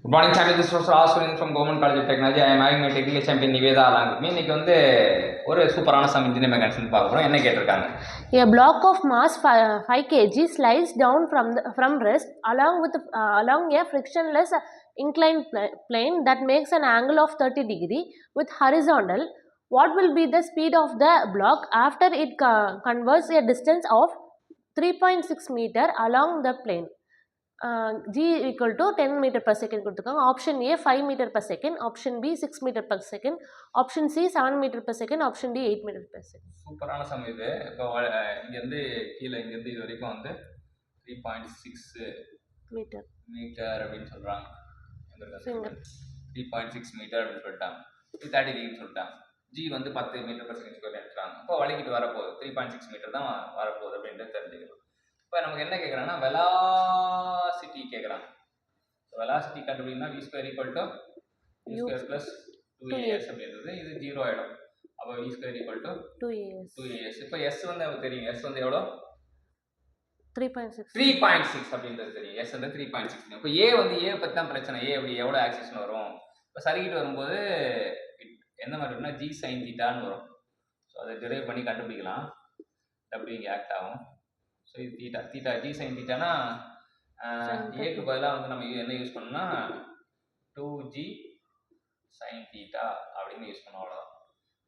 Good morning, champion. This was Rasurin from Government College of Technology. I am having my technical champion Niveda along with me. இன்னைக்கு வந்து ஒரு சூப்பரான some engineering mechanics பார்க்க போறோம். என்ன கேட்டிருக்காங்க? A block of mass 5 kg slides down from rest along a frictionless inclined plane that makes an angle of 30 degree with horizontal. What will be the speed of the block after it converts a distance of 3.6 meter along the plane? G equal to 10 meter per second கொடுத்துருக்காங்க. Option A 5 meter per second, option B 6 meter per second, option C 7 meter per second, option D 8 meter per second. சூப்பரான some இது. இப்போ இங்கேருந்து கீழே இங்கேருந்து இது வரைக்கும் வந்து 3.6 மீட்டர் அப்படின்னு சொல்கிறாங்க. 3.6 மீட்டர் அப்படின்னு சொல்லிட்டாங்க. 30 டிகிரின்னு சொல்லிட்டாங்க. G வந்து 10 மீட்டர் per second ஸ்கொயர் எடுத்துட்டாங்க. இப்போ வலிக்கிட்டு வரப்போகுது 3.6 மீட்டர் தான் வரப்போகுது அப்படின்ட்டு தெரிஞ்சுக்கலாம். இப்போ நமக்கு என்ன கேட்குறாங்கன்னா வெலாசிட்டி கேட்குறாங்க. வெலாசிட்டி கண்டுபிடிக்கணும்னா v square equal to v square plus 2as அப்படின்றது இது 0 ஆகிடும். அப்போ v square equal to 2as. இப்போ s வந்து நமக்கு தெரியும். s வந்து எவ்வளோ? 3.6 அப்படின்றது தெரியும். s வந்து 3.6. இப்போ a வந்து a பற்றி தான் பிரச்சனை. a அப்படி எவ்வளோ ஆக்சிஸ்னு வரும்? இப்போ சர்க்கிட் வரும்போது என்ன மாதிரி வரும்னா g sin தீட்டான்னு வரும். ஸோ அதை டிரைவ் பண்ணி கண்டுபிடிக்கலாம். அப்படி இங்கே ஆக்ட் ஆகும். ஸோ இது தீட்டா ஜி சைன் தீட்டானா ஏக்கு பதிலாக வந்து நம்ம என்ன யூஸ் பண்ணோம்னா 2g சைன் தீட்டா அப்படின்னு யூஸ் பண்ணோம். அவ்வளோதான்,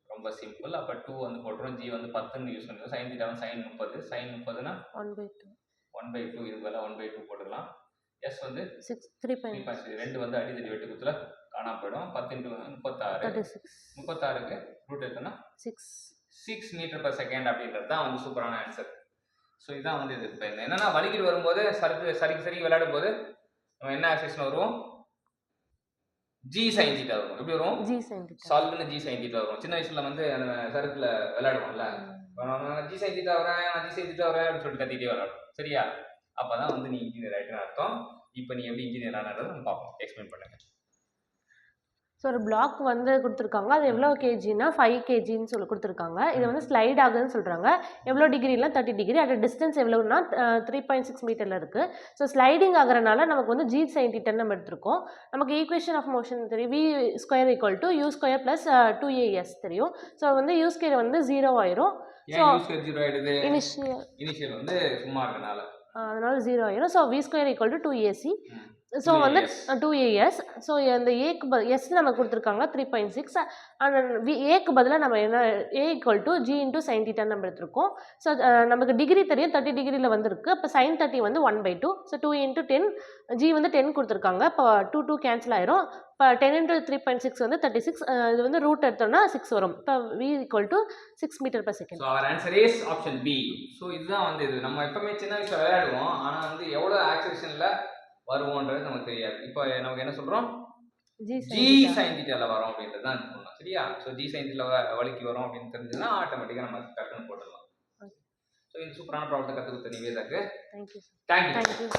ரொம்ப சிம்பிள். அப்போ 2 வந்து போட்டுரும், ஜி வந்து 10ன்னு யூஸ் பண்ணிடுவோம். சைன் தீட்டா வந்து சைன் 30, சைன் 30னா 1/2 இது பதிலாக 1/2 போட்டுக்கலாம். எஸ் வந்து 3.6 ரெண்டு வந்து அடித்தடி வெட்டு குத்துல காணாம போயிடும். 10 × 36க்கு ரூட் எடுத்தோன்னா 6 மீட்டர் per செகண்ட் அப்படின்றது தான் வந்து சூப்பரான ஆன்சர். ஸோ இதான் வந்து இது. இப்போ என்னன்னா வலிக்கிட்டு வரும்போது சரிக்கு விளையாடும் போது நம்ம என்ன ஆக்சிஸ்ல வருவோம்? ஜி சைன் தீட்டா வரும். எப்படி வரும்? சால்வ்னு ஜி சைன் தீட்டா வரும். சின்ன வயசுல வந்து அந்த சர்க்கிள் விளையாடுவோம்ல, ஜி சைன் தீட்டா வரேன் அப்படின்னு சொல்லிட்டு கத்திட்டே விளையாடும். சரியா? அப்பதான் வந்து நீ இன்ஜினியர் ஆகிட்டுன்னு அர்த்தம். இப்போ நீ எப்படி இன்ஜினியர் ஆனது நம்ம பார்ப்போம். எக்ஸ்பிளைன் பண்ணுங்க. ஸோ ஒரு பிளாக் வந்து கொடுத்துருக்காங்க. அது எவ்வளோ கேஜின்னா 5 கேஜின்னு சொல்லி கொடுத்துருக்காங்க. இது வந்து ஸ்லைட் ஆகுதுன்னு சொல்கிறாங்க. எவ்வளோ டிகிரினா 30 டிகிரி. அது டிஸ்டன்ஸ் எவ்வளோன்னா 3.6 மீட்டரில் இருக்குது. ஸோ ஸ்லைடிங் ஆகிறனால நமக்கு வந்து ஜி சைன் தீட்டான்னு நம்ம எடுத்திருக்கோம். நமக்கு ஈக்குவேஷன் ஆஃப் மோஷன் தெரியும். v square equal to u square plus 2as தெரியும். ஸோ வந்து u ஸ்கொயர் வந்து 0 ஆயிரும். ஸோ இனிஷியல் வந்து சும்மா இருக்கனால அதனால 0 ஆயிரும். So v square equal to 2ac. So வந்து 2as. ஸோ அந்த ஏக்கு எஸ் நம்ம கொடுத்துருக்காங்க 3.6. அண்ட் ஏக்கு பதிலாக நம்ம என்ன a equal to g into sine theta நம்ம எடுத்திருக்கோம். ஸோ நமக்கு டிகிரி தெரியும், 30 டிகிரியில் வந்திருக்கு. அப்போ சைன் 30 வந்து 1/2. ஸோ 2 × 10, g வந்து 10 கொடுத்துருக்காங்க. இப்போ 2 கேன்சல் ஆயிரும். இப்போ 10 × 3.6 வந்து 36. இது வந்து ரூட் எடுத்தோம்னா 6 வரும். இப்போ v equal to 6 meter per second. So அவர் answer is option B. So இதுதான் வந்து இது நம்ம எப்பவுமே சின்ன வயசுல விளையாடுவோம். ஆனால் வந்து எவ்வளோ ஆக்சிலேஷனில் வருவோன்றது நமக்கு தெரியாது. இப்போ நமக்கு என்ன சொல்கிறோம்? ஜி சைன் தீட்டால வரும் அப்படின்றது தான் சொல்லணும். சரியா? ஸோ ஜி சைன் தீட்டால வலிக்கு வரும் அப்படின்னு தெரிஞ்சதுன்னா ஆட்டோமேட்டிக்காக நம்ம டக்குன்னு போட்டுடலாம். ஸோ இந்த சூப்பரான ப்ராப்ளத்தை கற்றுக் கொடுத்த நிவேதாக்கு தேங்க்யூ.